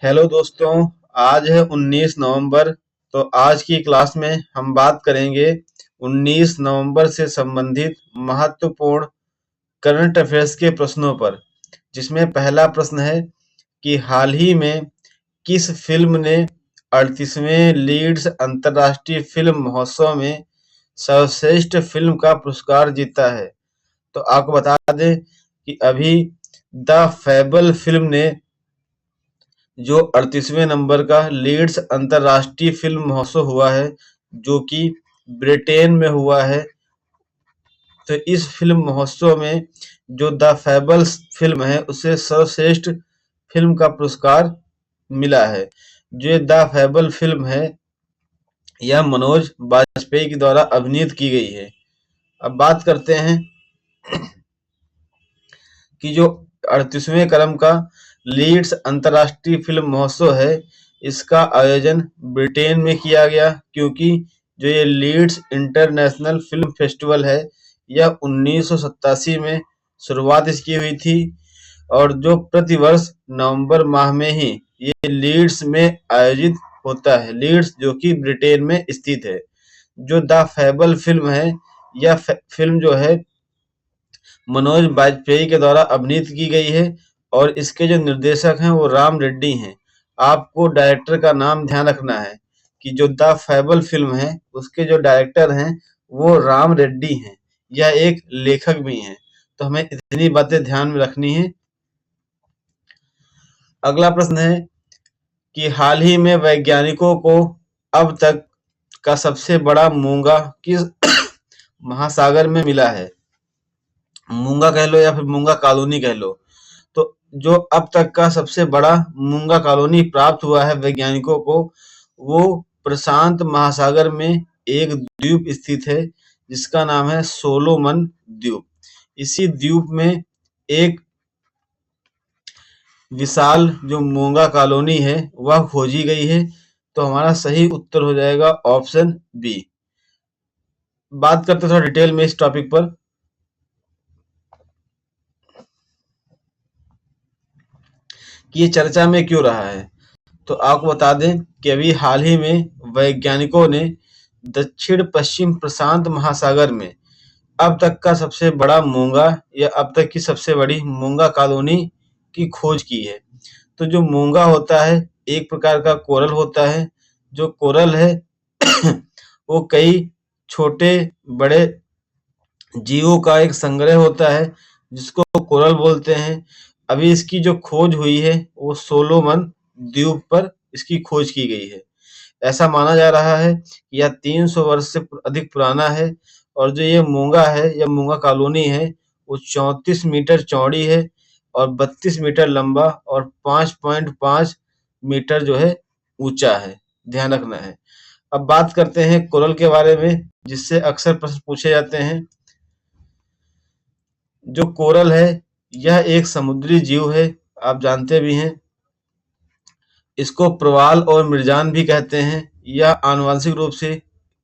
Hello दोस्तों। आज है 19 नवंबर। तो आज की क्लास में हम बात करेंगे 19 नवंबर से संबंधित महत्वपूर्ण करंट अफेयर्स के प्रश्नों पर, जिसमें पहला प्रश्न है कि हाल ही में किस फिल्म ने 38वें लीड्स अंतर्राष्ट्रीय फिल्म महोत्सव में सर्वश्रेष्ठ फिल्म का पुरस्कार जीता है। तो आपको बता दें कि अभी द फेबल फिल्म ने जो 38वें नंबर का लीड्स अंतर्राष्ट्रीय फिल्म महोत्सव हुआ है, जो कि ब्रिटेन में हुआ है। तो इस फिल्म महोत्सव में जो द फेबल्स फिल्म है उसे सर्वश्रेष्ठ फिल्म का पुरस्कार मिला है। जो ये द फेबल फिल्म है यह मनोज बाजपेयी के द्वारा अभिनीत की गई है। अब बात करते हैं कि जो 38वें क्रम का लीड्स अंतर्राष्ट्रीय फिल्म महोत्सव है, इसका आयोजन ब्रिटेन में किया गया, क्योंकि जो ये लीड्स इंटरनेशनल फिल्म फेस्टिवल है यह 1987 में शुरुआत इसकी हुई थी, और जो प्रतिवर्ष नवंबर माह में ही ये लीड्स में आयोजित होता है। लीड्स जो कि ब्रिटेन में स्थित है। जो द फेबल फिल्म है, यह फिल्म जो है मनोज बाजपेयी के द्वारा अभिनीत की गई है, और इसके जो निर्देशक हैं वो राम रेड्डी हैं। आपको डायरेक्टर का नाम ध्यान रखना है कि जो द फेबल फिल्म है उसके जो डायरेक्टर हैं वो राम रेड्डी हैं। यह एक लेखक भी हैं। तो हमें इतनी बातें ध्यान में रखनी है। अगला प्रश्न है कि हाल ही में वैज्ञानिकों को अब तक का सबसे बड़ा मूंगा किस महासागर में मिला है। मूंगा कह लो या फिर मूंगा कॉलोनी कह लो। तो जो अब तक का सबसे बड़ा मूंगा कॉलोनी प्राप्त हुआ है वैज्ञानिकों को, वो प्रशांत महासागर में एक द्वीप स्थित है जिसका नाम है सोलोमन द्वीप। इसी द्वीप में एक विशाल जो मूंगा कॉलोनी है वह खोजी गई है। तो हमारा सही उत्तर हो जाएगा ऑप्शन बी। बात करते थोड़ा डिटेल में इस टॉपिक पर कि ये चर्चा में क्यों रहा है। तो आपको बता दें कि अभी हाल ही में वैज्ञानिकों ने दक्षिण पश्चिम प्रशांत महासागर में अब तक का सबसे बड़ा मूंगा या अब तक की सबसे बड़ी मूंगा कॉलोनी की खोज की है। तो जो मूंगा होता है एक प्रकार का कोरल होता है। जो कोरल है वो कई छोटे बड़े जीवों का एक संग्रह होता है जिसको कोरल बोलते हैं। अभी इसकी जो खोज हुई है वो सोलोमन द्वीप पर इसकी खोज की गई है। ऐसा माना जा रहा है कि यह 300 वर्ष से अधिक पुराना है, और जो ये मूंगा है या मूंगा कॉलोनी है वो 34 मीटर चौड़ी है और 32 मीटर लंबा और 5.5 मीटर जो है ऊंचा है। ध्यान रखना है। अब बात करते हैं कोरल के बारे में, जिससे अक्सर प्रश्न पूछे जाते हैं। जो कोरल है यह एक समुद्री जीव है, आप जानते भी हैं। इसको प्रवाल और मृजान भी कहते हैं। यह आनुवंशिक रूप से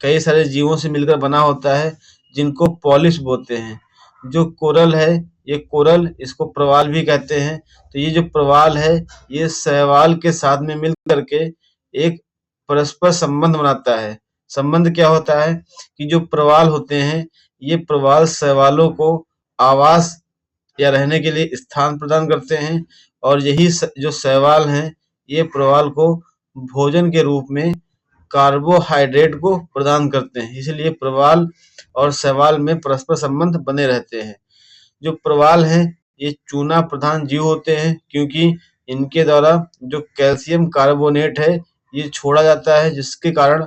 कई सारे जीवों से मिलकर बना होता है जिनको पॉलिश बोलते हैं। जो कोरल है ये कोरल, इसको प्रवाल भी कहते हैं। तो ये जो प्रवाल है ये शैवाल के साथ में मिल करके एक परस्पर संबंध बनाता है। संबंध क्या होता है कि जो प्रवाल होते हैं ये प्रवाल शैवालों को आवास या रहने के लिए स्थान प्रदान करते हैं, और यही जो शैवाल हैं ये प्रवाल को भोजन के रूप में कार्बोहाइड्रेट को प्रदान करते हैं। इसलिए प्रवाल और शैवाल में परस्पर संबंध बने रहते हैं। जो प्रवाल हैं ये चूना प्रधान जीव होते हैं, क्योंकि इनके द्वारा जो कैल्शियम कार्बोनेट है ये छोड़ा जाता है, जिसके कारण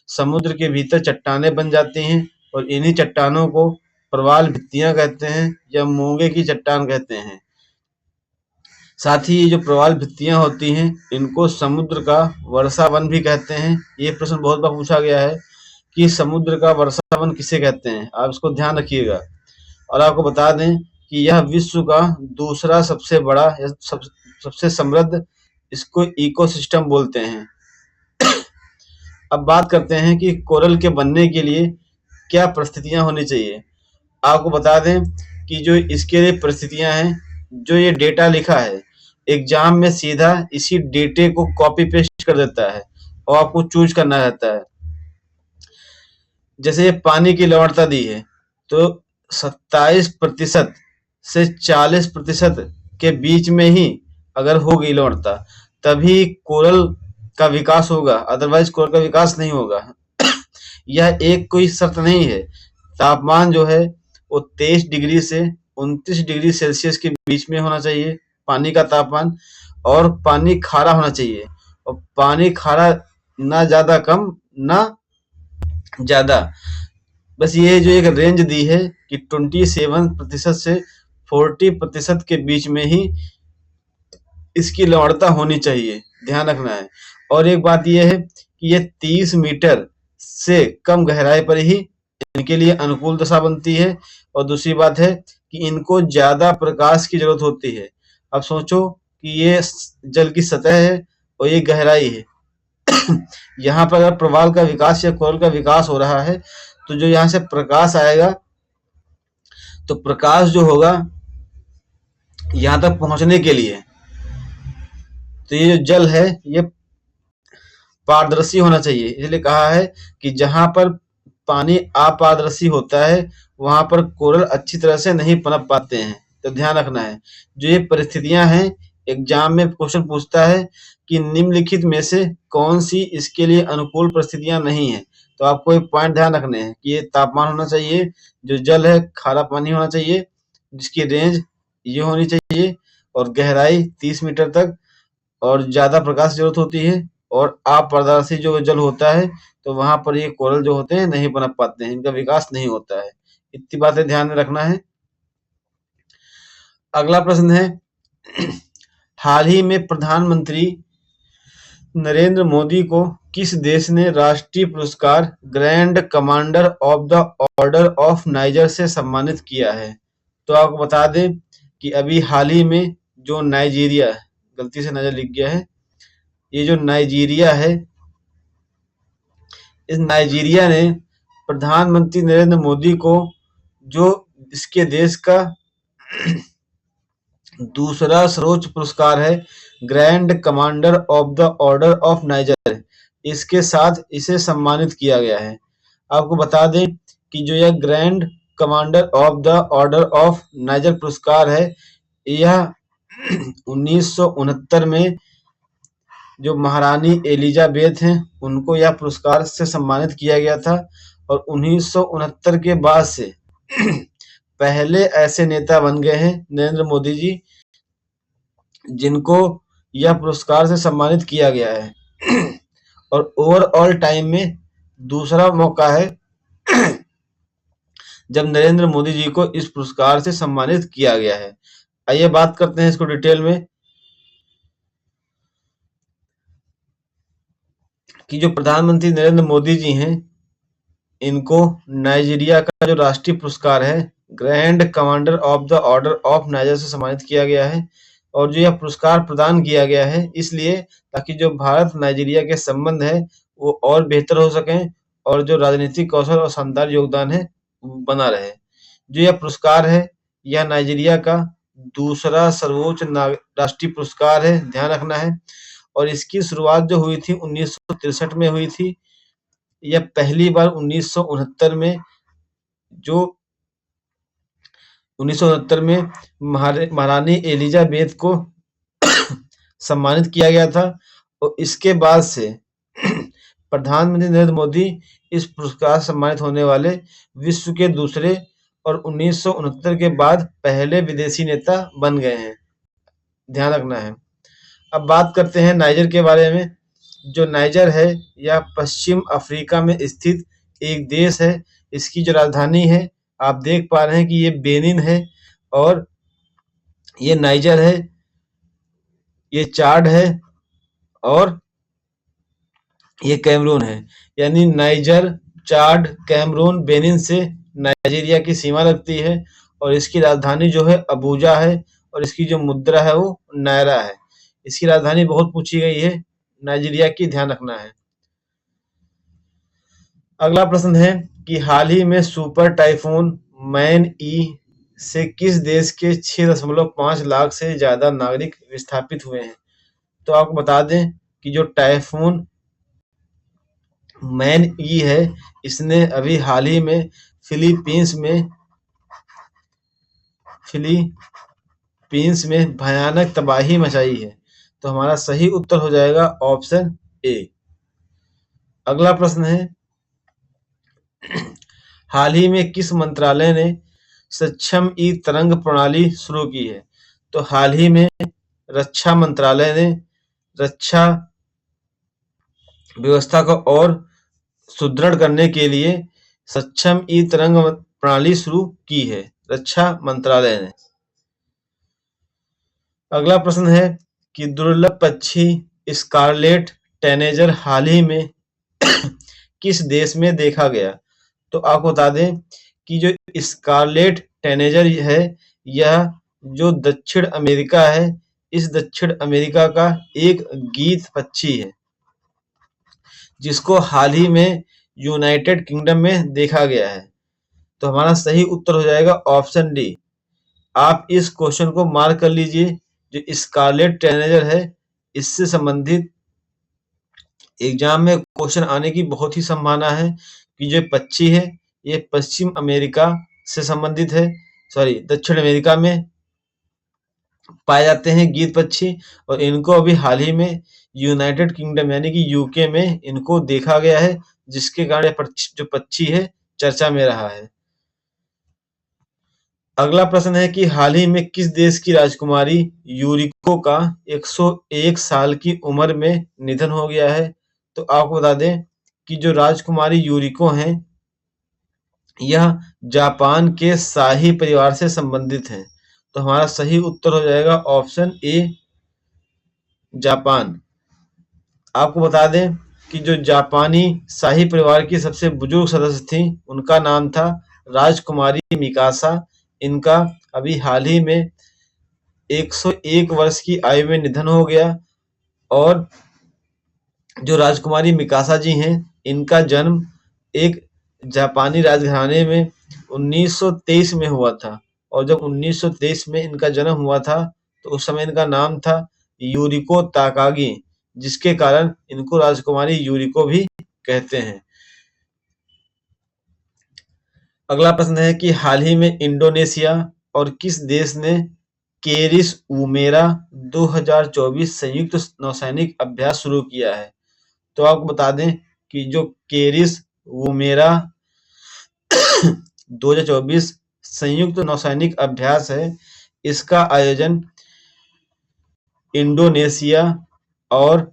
समुद्र के भीतर चट्टानें बन जाती हैं, और इन्हीं चट्टानों को प्रवाल भित्तियां कहते हैं या मूंगे की चट्टान कहते हैं। साथ ही ये जो प्रवाल भित्तियां होती हैं इनको समुद्र का वर्षावन भी कहते हैं। ये प्रश्न बहुत बार पूछा गया है कि समुद्र का वर्षावन किसे कहते हैं, आप इसको ध्यान रखिएगा। और आपको बता दें कि यह विश्व का दूसरा सबसे बड़ा या सबसे समृद्ध इसको इकोसिस्टम बोलते हैं। अब बात करते हैं कि कोरल के बनने के लिए क्या परिस्थितियां होनी चाहिए। आपको बता दें कि जो इसके लिए परिस्थितियां हैं, जो ये डेटा लिखा है एग्जाम में सीधा इसी डेटे को कॉपी पेस्ट कर देता है और आपको चूज करना रहता है। जैसे ये पानी की लवणता दी है तो 27% से 40% के बीच में ही अगर होगी लवणता तभी कोरल का विकास होगा, अदरवाइज कोरल का विकास नहीं होगा। यह एक कोई शर्त नहीं है। तापमान जो है वो 23 डिग्री से 29 डिग्री सेल्सियस के बीच में होना चाहिए पानी का तापमान, और पानी खारा होना चाहिए, और पानी खारा ना ज्यादा कम ना ज्यादा। बस ये जो एक रेंज दी है कि 27% से 40% के बीच में ही इसकी लवणता होनी चाहिए, ध्यान रखना है। और एक बात यह है कि ये 30 मीटर से कम गहराई पर ही इनके लिए अनुकूल दशा बनती है। और दूसरी बात है कि इनको ज्यादा प्रकाश की जरूरत होती है। अब सोचो कि ये जल की सतह है और ये गहराई है। यहाँ पर अगर प्रवाल का विकास या कोरल का विकास हो रहा है तो जो यहाँ से प्रकाश आएगा तो प्रकाश जो होगा यहाँ तक पहुंचने के लिए तो ये जो जल है ये पारदर्शी होना चाहिए। इसलिए कहा है कि जहां पर पानी अपारदर्शी होता है वहां पर कोरल अच्छी तरह से नहीं पनप पाते हैं। तो ध्यान रखना है जो ये परिस्थितियां हैं, एग्जाम में क्वेश्चन पूछता है कि निम्नलिखित में से कौन सी इसके लिए अनुकूल परिस्थितियां नहीं है। तो आपको एक पॉइंट ध्यान रखने हैं कि ये तापमान होना चाहिए, जो जल है खारा पानी होना चाहिए, जिसकी रेंज ये होनी चाहिए, और गहराई 30 मीटर तक, और ज्यादा प्रकाश की जरूरत होती है, और अपारदर्शी जो जल होता है तो वहां पर ये कोरल जो होते हैं नहीं पनप पाते हैं, इनका विकास नहीं होता है। इतनी बातें ध्यान में रखना है। अगला प्रश्न है हाल ही में प्रधानमंत्री नरेंद्र मोदी को किस देश ने राष्ट्रीय पुरस्कार grand commander of the order of niger से सम्मानित किया है? तो आपको बता दें कि अभी हाल ही में जो नाइजीरिया, गलती से नाइजर लिख गया है, ये जो नाइजीरिया है, इस नाइजीरिया ने प्रधानमंत्री नरेंद्र मोदी को जो इसके देश का दूसरा सर्वोच्च पुरस्कार है grand commander of the order of niger, इसके साथ इसे सम्मानित किया गया है। आपको बता दें कि जो यह grand commander of the order of niger पुरस्कार है यह 1969 में जो महारानी एलिजाबेथ हैं उनको यह पुरस्कार से सम्मानित किया गया था, और 1969 के बाद से पहले ऐसे नेता बन गए हैं नरेंद्र मोदी जी जिनको यह पुरस्कार से सम्मानित किया गया है। और ओवरऑल टाइम में दूसरा मौका है जब नरेंद्र मोदी जी को इस पुरस्कार से सम्मानित किया गया है। आइए बात करते हैं इसको डिटेल में कि जो प्रधानमंत्री नरेंद्र मोदी जी हैं इनको नाइजीरिया का जो राष्ट्रीय पुरस्कार है grand commander of the order of niger से सम्मानित किया गया है। और जो यह पुरस्कार प्रदान किया गया है इसलिए ताकि जो भारत नाइजीरिया के संबंध है वो और बेहतर हो सकें और जो राजनीतिक कौशल और शानदार योगदान है बना रहे। जो यह पुरस्कार है यह नाइजीरिया का दूसरा सर्वोच्च राष्ट्रीय पुरस्कार है, ध्यान रखना है। और इसकी शुरुआत जो हुई थी 1963 में हुई थी। यह पहली बार 1969 में जो 1969 में महारानी एलिजाबेथ को सम्मानित किया गया था, और इसके बाद से प्रधानमंत्री नरेंद्र मोदी इस पुरस्कार से सम्मानित होने वाले विश्व के दूसरे और 1969 के बाद पहले विदेशी नेता बन गए हैं, ध्यान रखना है। अब बात करते हैं नाइजर के बारे में। जो नाइजर है यह पश्चिम अफ्रीका में स्थित एक देश है। इसकी जो राजधानी है आप देख पा रहे हैं कि ये बेनिन है, और ये नाइजर है, ये चाड है, और ये कैमरून है। यानी नाइजर, चाड, कैमरून, बेनिन से नाइजीरिया की सीमा लगती है, और इसकी राजधानी जो है अबूजा है, और इसकी जो मुद्रा है वो नायरा है। इसकी राजधानी बहुत पूछी गई है नाइजीरिया की, ध्यान रखना है। अगला प्रश्न है कि हाल ही में सुपर टाइफून मैन ई से किस देश के 6.5 लाख से ज़्यादा नागरिक विस्थापित हुए हैं? तो आपको बता दें कि जो टाइफून मैन ई है, इसने अभी हाल ही में फिलीपींस में भयानक तबाही मचाई है। तो हमारा सही उत्तर हो जाएगा ऑप्शन ए। अगला प्रश्न है, हाल ही में किस मंत्रालय ने सक्षम ई तरंग प्रणाली शुरू की है? तो हाल ही में रक्षा मंत्रालय ने रक्षा व्यवस्था को और सुदृढ़ करने के लिए सक्षम ई तरंग प्रणाली शुरू की है, रक्षा मंत्रालय ने। अगला प्रश्न है कि दुर्लभ पक्षी स्कारलेट टैनेजर हाल ही में किस देश में देखा गया? तो आपको बता दें कि जो स्कारलेट टैनेजर है, यह जो दक्षिण अमेरिका है, इस दक्षिण अमेरिका का एक गीत पक्षी है, जिसको हाल ही में यूनाइटेड किंगडम में देखा गया है। तो हमारा सही उत्तर हो जाएगा ऑप्शन डी। आप इस क्वेश्चन को मार्क कर लीजिए। जो स्कारलेट टैनेजर है, इससे संबंधित एग्जाम में क्वेश्चन आने की बहुत ही संभावना है कि जो पक्षी है, ये पश्चिम अमेरिका से संबंधित है, दक्षिण अमेरिका में पाए जाते हैं गीत पक्षी, और इनको अभी हाल ही में यूनाइटेड किंगडम यानी कि यूके में इनको देखा गया है, जिसके कारण जो पक्षी है चर्चा में रहा है। अगला प्रश्न है कि हाल ही में किस देश की राजकुमारी यूरिको का 101 साल की उम्र में निधन हो गया है? तो आपको बता दें कि जो राजकुमारी यूरिको हैं, यह जापान के शाही परिवार से संबंधित हैं। तो हमारा सही उत्तर हो जाएगा ऑप्शन ए, जापान। आपको बता दें कि जो जापानी शाही परिवार की सबसे बुजुर्ग सदस्य थी, उनका नाम था राजकुमारी मिकासा। इनका अभी हाल ही में 101 वर्ष की आयु में निधन हो गया। और जो राजकुमारी मिकासा जी हैं, इनका जन्म एक जापानी राजघराने में 1923 में हुआ था। और जब 1923 में इनका जन्म हुआ था, तो उस समय इनका नाम था यूरिको ताकागी, जिसके कारण इनको राजकुमारी यूरिको भी कहते हैं। अगला प्रश्न है कि हाल ही में इंडोनेशिया और किस देश ने केरिस वुमेरा 2024 संयुक्त नौसैनिक अभ्यास शुरू किया है? तो आपको बता दें कि जो केरिस वुमेरा 2024 संयुक्त नौसैनिक अभ्यास है, इसका आयोजन इंडोनेशिया और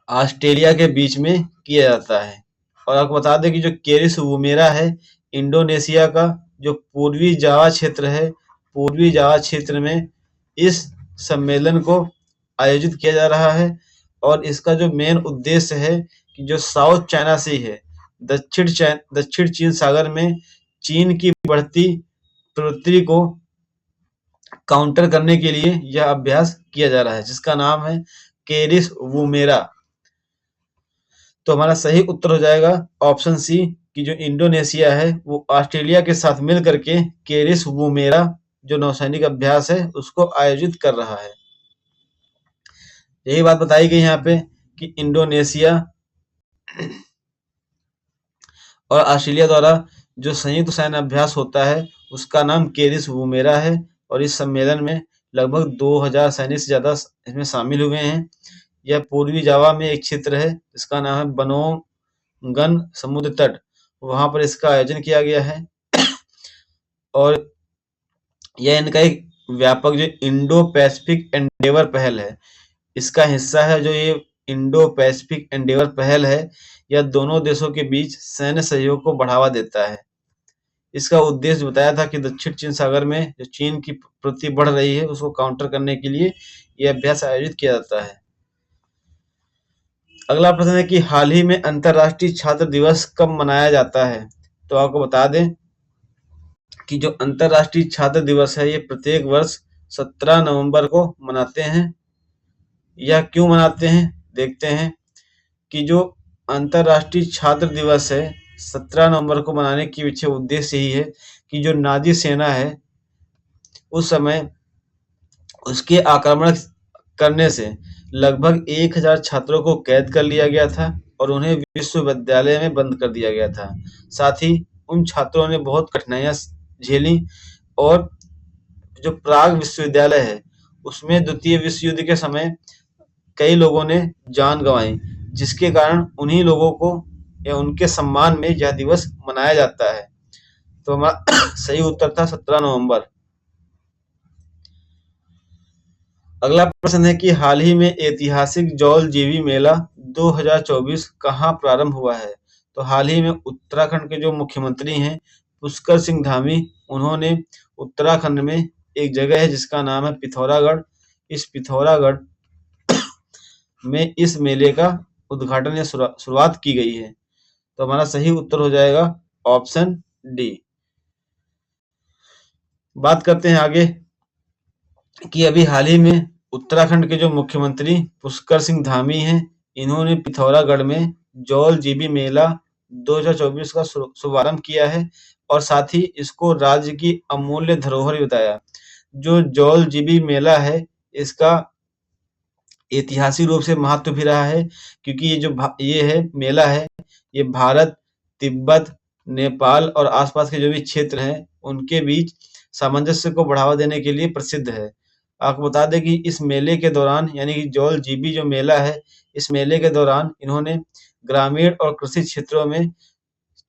ऑस्ट्रेलिया के बीच में किया जाता है। और आपको बता दें कि जो केरिस वुमेरा है, इंडोनेशिया का जो पूर्वी जावा क्षेत्र है, पूर्वी जावा क्षेत्र में इस सम्मेलन को आयोजित किया जा रहा है। और इसका जो मेन उद्देश्य है कि जो साउथ चाइना सी है, दक्षिण चीन सागर में चीन की बढ़ती प्रवृत्ति को काउंटर करने के लिए यह अभ्यास किया जा रहा है, जिसका नाम है केरिस वुमेरा। तो हमारा सही उत्तर हो जाएगा ऑप्शन सी कि जो इंडोनेशिया है, वो ऑस्ट्रेलिया के साथ मिल करके केरिस वुमेरा जो नौसैनिक अभ्यास है, उसको आयोजित कर रहा है। यही बात बताई गई यहाँ पे कि इंडोनेशिया और ऑस्ट्रेलिया द्वारा जो संयुक्त सैन्य अभ्यास होता है, उसका नाम केरिस वुमेरा है। और इस सम्मेलन में लगभग 2000 सैनिक से ज्यादा इसमें शामिल हुए हैं। यह पूर्वी जावा में एक क्षेत्र है, जिसका नाम है बनोंगन समुद्र तट, वहां पर इसका आयोजन किया गया है। और यह इनका एक व्यापक जो इंडो पैसिफिक एंडेवर पहल है, इसका हिस्सा है। जो ये इंडो पैसिफिक एंडेवर पहल है, यह दोनों देशों के बीच सैन्य सहयोग को बढ़ावा देता है। इसका उद्देश्य बताया था कि दक्षिण चीन सागर में जो चीन की प्रवृत्ति बढ़ रही है, उसको काउंटर करने के लिए यह अभ्यास आयोजित किया जाता है। अगला प्रश्न है कि हाल ही में अंतर्राष्ट्रीय छात्र दिवस कब मनाया जाता है? तो आपको बता दें कि जो अंतर्राष्ट्रीय छात्र दिवस है, ये प्रत्येक वर्ष 17 नवंबर को मनाते हैं। यह क्यों मनाते हैं, देखते हैं कि जो अंतर्राष्ट्रीय छात्र दिवस है 17 नवंबर को मनाने के पीछे उद्देश्य यही है कि जो नाज़ी सेना है, उस समय उसके आक्रमण करने से लगभग 1000 छात्रों को कैद कर लिया गया था और उन्हें विश्वविद्यालय में बंद कर दिया गया था। साथ ही उन छात्रों ने बहुत कठिनाइयाँ झेली और जो प्राग विश्वविद्यालय है, उसमें द्वितीय विश्व युद्ध के समय कई लोगों ने जान गंवाई, जिसके कारण उन्हीं लोगों को या उनके सम्मान में यह दिवस मनाया जाता है। तो हमारा सही उत्तर था 17 नवंबर। अगला प्रश्न है कि हाल ही में ऐतिहासिक जौल जीवी मेला 2024 कहाँ प्रारंभ हुआ है? तो हाल ही में उत्तराखंड के जो मुख्यमंत्री हैं पुष्कर सिंह धामी, उन्होंने उत्तराखंड में एक जगह है जिसका नाम है पिथौरागढ़। इस पिथौरागढ़ में इस मेले का उद्घाटन या शुरुआत की गई है। तो हमारा सही उत्तर हो जाएगा ऑप्शन डी। बात करते हैं आगे कि अभी हाल ही में उत्तराखंड के जो मुख्यमंत्री पुष्कर सिंह धामी हैं, इन्होंने पिथौरागढ़ में जौल जीबी मेला 2024 का शुभारंभ किया है और साथ ही इसको राज्य की अमूल्य धरोहर भी बताया। जो जौल जीबी मेला है, इसका ऐतिहासिक रूप से महत्व भी रहा है, क्योंकि ये है मेला है, ये भारत, तिब्बत, नेपाल और आसपास के जो भी क्षेत्र हैं, उनके बीच सामंजस्य को बढ़ावा देने के लिए प्रसिद्ध है। आपको बता दें कि इस मेले के दौरान, यानी कि जौल जीबी जो मेला है, इस मेले के दौरान इन्होंने ग्रामीण और कृषि क्षेत्रों में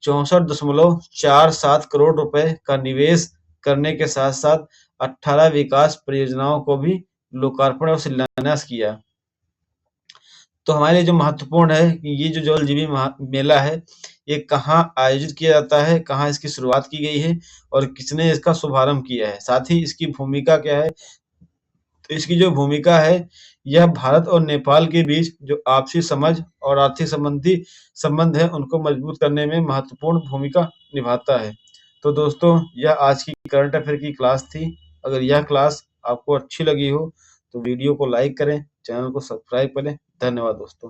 64.47 करोड़ रुपए का निवेश करने के साथ साथ 18 विकास परियोजनाओं को भी लोकार्पण और शिलान्यास किया। तो हमारे लिए जो महत्वपूर्ण है कि ये जो जौल जीबी मेला है, ये कहाँ आयोजित किया जाता है, कहाँ इसकी शुरुआत की गई है और किसने इसका शुभारंभ किया है, साथ ही इसकी भूमिका क्या है। तो इसकी जो भूमिका है, यह भारत और नेपाल के बीच जो आपसी समझ और आर्थिक संबंध है, उनको मजबूत करने में महत्वपूर्ण भूमिका निभाता है। तो दोस्तों, यह आज की करंट अफेयर की क्लास थी। अगर यह क्लास आपको अच्छी लगी हो तो वीडियो को लाइक करें, चैनल को सब्सक्राइब करें। धन्यवाद दोस्तों।